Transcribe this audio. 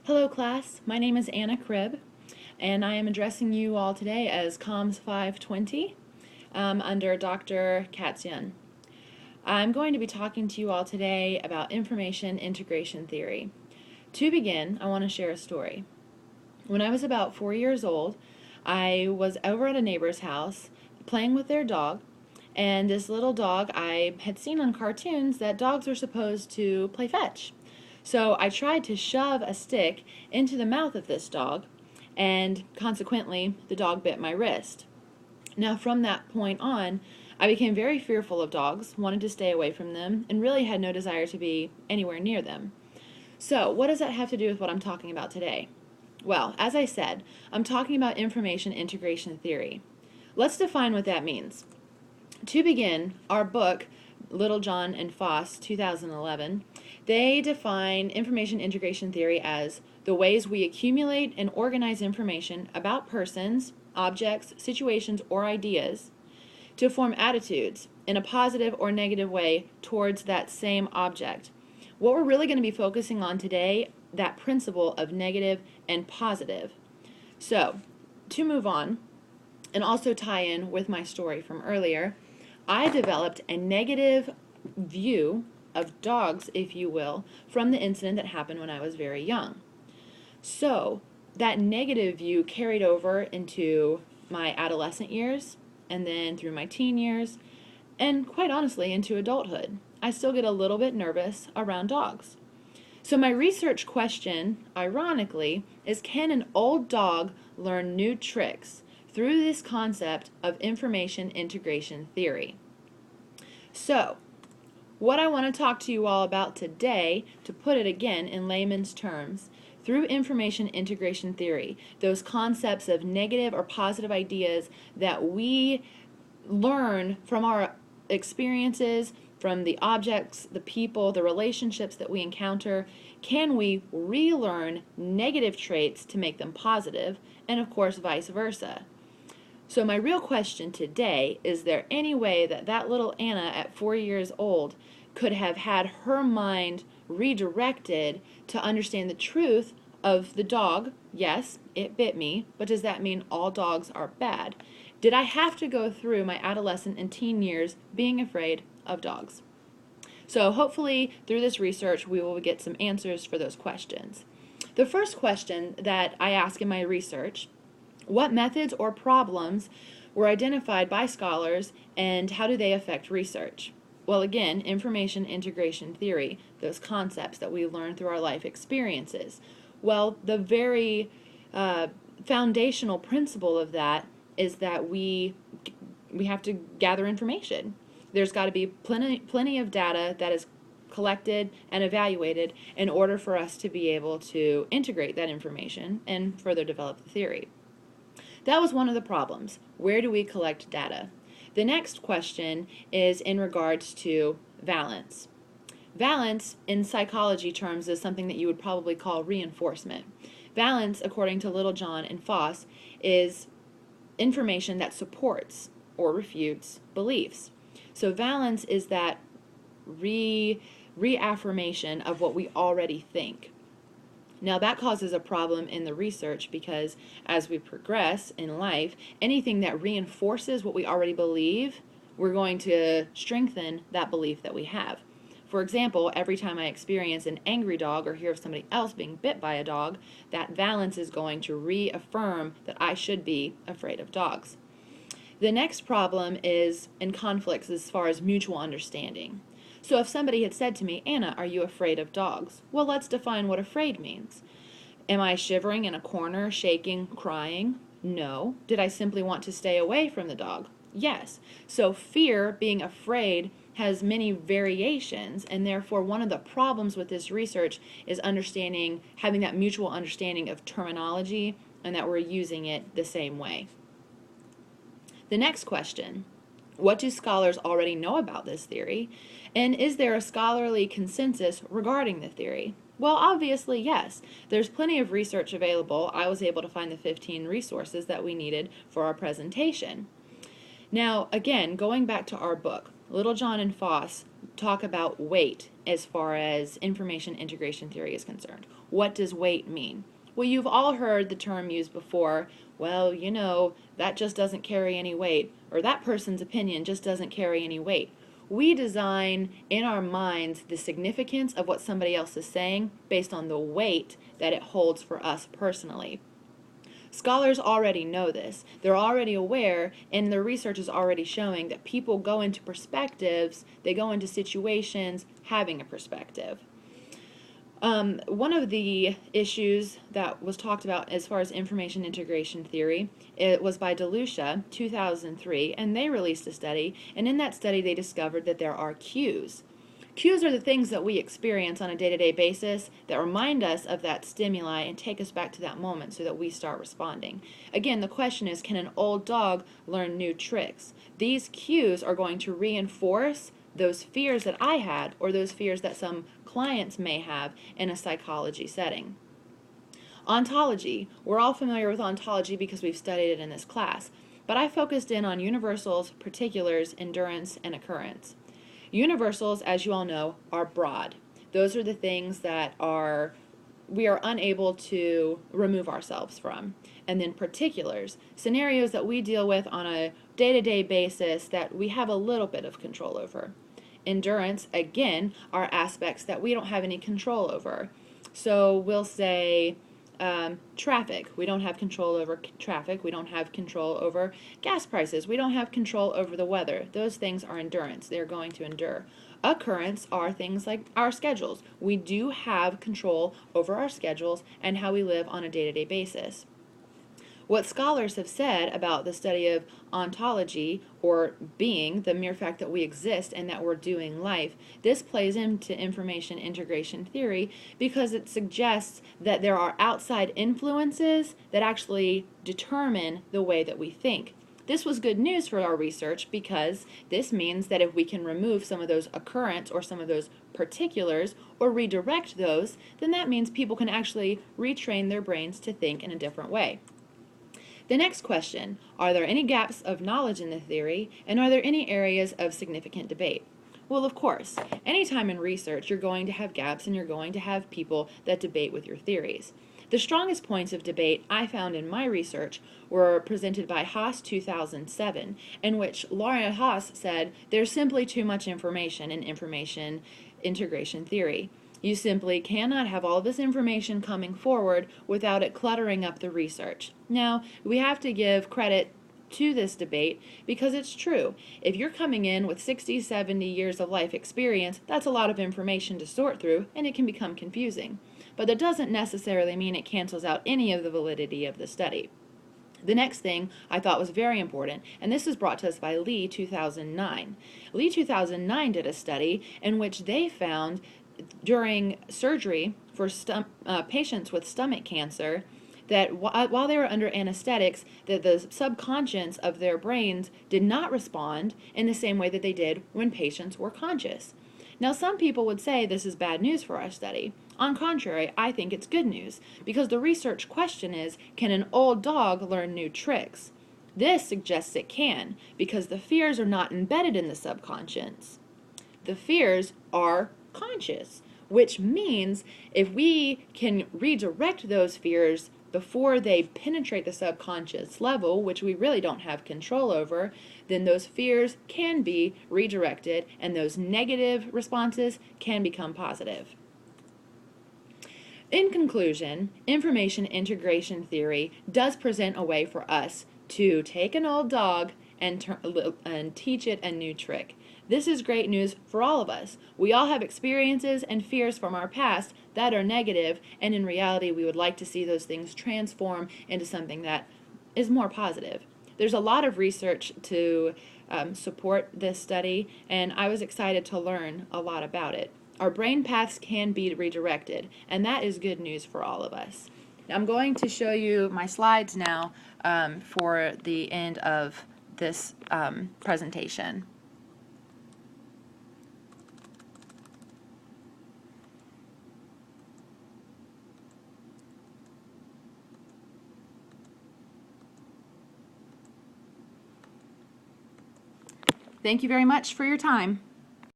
Hello class, my name is Anna Cribb, and I am addressing you all today as Comms 520 under Dr. Katsian. I'm going to be talking to you all today about information integration theory. To begin, I want to share a story. When I was about 4 years old, I was over at a neighbor's house playing with their dog, and this little dog, I had seen on cartoons that dogs were supposed to play fetch. So I tried to shove a stick into the mouth of this dog, and consequently, the dog bit my wrist. Now, from that point on, I became very fearful of dogs, wanted to stay away from them, and really had no desire to be anywhere near them. So, what does that have to do with what I'm talking about today? Well, as I said, I'm talking about information integration theory. Let's define what that means. To begin, our book, Littlejohn and Foss, 2011, they define information integration theory as the ways we accumulate and organize information about persons, objects, situations, or ideas to form attitudes in a positive or negative way towards that same object. What we're really going to be focusing on today, that principle of negative and positive. So, to move on, and also tie in with my story from earlier, I developed a negative view of dogs, if you will, from the incident that happened when I was very young. So, that negative view carried over into my adolescent years, and then through my teen years, and quite honestly into adulthood. I still get a little bit nervous around dogs. So my research question, ironically, is can an old dog learn new tricks through this concept of information integration theory? So, what I want to talk to you all about today, to put it again in layman's terms, through information integration theory, those concepts of negative or positive ideas that we learn from our experiences, from the objects, the people, the relationships that we encounter, can we relearn negative traits to make them positive, and of course vice versa. So my real question today, is there any way that that little Anna at 4 years old could have had her mind redirected to understand the truth of the dog? Yes, it bit me, but does that mean all dogs are bad? Did I have to go through my adolescent and teen years being afraid of dogs? So hopefully through this research we will get some answers for those questions. The first question that I ask in my research: what methods or problems were identified by scholars, and how do they affect research? Well, again, information integration theory, those concepts that we learn through our life experiences. Well, the very foundational principle of that is that we have to gather information. There's got to be plenty of data that is collected and evaluated in order for us to be able to integrate that information and further develop the theory. That was one of the problems. Where do we collect data? The next question is in regards to valence. Valence, in psychology terms, is something that you would probably call reinforcement. Valence, according to Littlejohn and Foss, is information that supports or refutes beliefs. So valence is that reaffirmation of what we already think. Now that causes a problem in the research because as we progress in life, anything that reinforces what we already believe, we're going to strengthen that belief that we have. For example, every time I experience an angry dog or hear of somebody else being bit by a dog, that valence is going to reaffirm that I should be afraid of dogs. The next problem is in conflicts as far as mutual understanding. So if somebody had said to me, Anna, are you afraid of dogs? Well, let's define what afraid means. Am I shivering in a corner, shaking, crying? No. Did I simply want to stay away from the dog? Yes. So fear, being afraid, has many variations, and therefore one of the problems with this research is understanding, having that mutual understanding of terminology and that we're using it the same way. The next question: what do scholars already know about this theory? And is there a scholarly consensus regarding the theory? Well, obviously, yes. There's plenty of research available. I was able to find the 15 resources that we needed for our presentation. Now, again, going back to our book, Littlejohn and Foss, talk about weight as far as information integration theory is concerned. What does weight mean? Well, you've all heard the term used before, well, you know, that just doesn't carry any weight, or that person's opinion just doesn't carry any weight. We design in our minds the significance of what somebody else is saying based on the weight that it holds for us personally. Scholars already know this. They're already aware, and their research is already showing that people go into perspectives, they go into situations having a perspective. One of the issues that was talked about as far as information integration theory, it was by DeLucia, 2003, and they released a study, and in that study they discovered that there are cues. Cues are the things that we experience on a day-to-day basis that remind us of that stimuli and take us back to that moment so that we start responding. Again, the question is, can an old dog learn new tricks? These cues are going to reinforce those fears that I had or those fears that some clients may have in a psychology setting. Ontology. We're all familiar with ontology because we've studied it in this class, but I focused in on universals, particulars, endurance, and occurrence. Universals, as you all know, are broad. Those are the things that we are unable to remove ourselves from. And then particulars, scenarios that we deal with on a day-to-day basis that we have a little bit of control over. Endurance, again, are aspects that we don't have any control over. So we'll say traffic. We don't have control over traffic. We don't have control over gas prices. We don't have control over the weather. Those things are endurance. They're going to endure. Occurrence are things like our schedules. We do have control over our schedules and how we live on a day-to-day basis. What scholars have said about the study of ontology, or being, the mere fact that we exist and that we're doing life, this plays into information integration theory because it suggests that there are outside influences that actually determine the way that we think. This was good news for our research because this means that if we can remove some of those occurrence or some of those particulars or redirect those, then that means people can actually retrain their brains to think in a different way. The next question, are there any gaps of knowledge in the theory, and are there any areas of significant debate? Well, of course, anytime in research you're going to have gaps and you're going to have people that debate with your theories. The strongest points of debate I found in my research were presented by Haas 2007, in which Laura Haas said there's simply too much information in information integration theory. You simply cannot have all this information coming forward without it cluttering up the research. Now, we have to give credit to this debate because it's true. If you're coming in with 60, 70 years of life experience, that's a lot of information to sort through, and it can become confusing. But that doesn't necessarily mean it cancels out any of the validity of the study. The next thing I thought was very important, and this was brought to us by Lee 2009. Lee 2009 did a study in which they found during surgery for patients with stomach cancer that while they were under anesthetics, that the subconscious of their brains did not respond in the same way that they did when patients were conscious. Now, some people would say this is bad news for our study. On contrary, I think it's good news, because the research question is, can an old dog learn new tricks? This suggests it can, because the fears are not embedded in the subconscious. The fears are conscious, which means if we can redirect those fears before they penetrate the subconscious level, which we really don't have control over, then those fears can be redirected and those negative responses can become positive. In conclusion, information integration theory does present a way for us to take an old dog and teach it a new trick. This is great news for all of us. We all have experiences and fears from our past that are negative, and in reality we would like to see those things transform into something that is more positive. There's a lot of research to support this study, and I was excited to learn a lot about it. Our brain paths can be redirected, and that is good news for all of us. Now, I'm going to show you my slides now for the end of this presentation. Thank you very much for your time.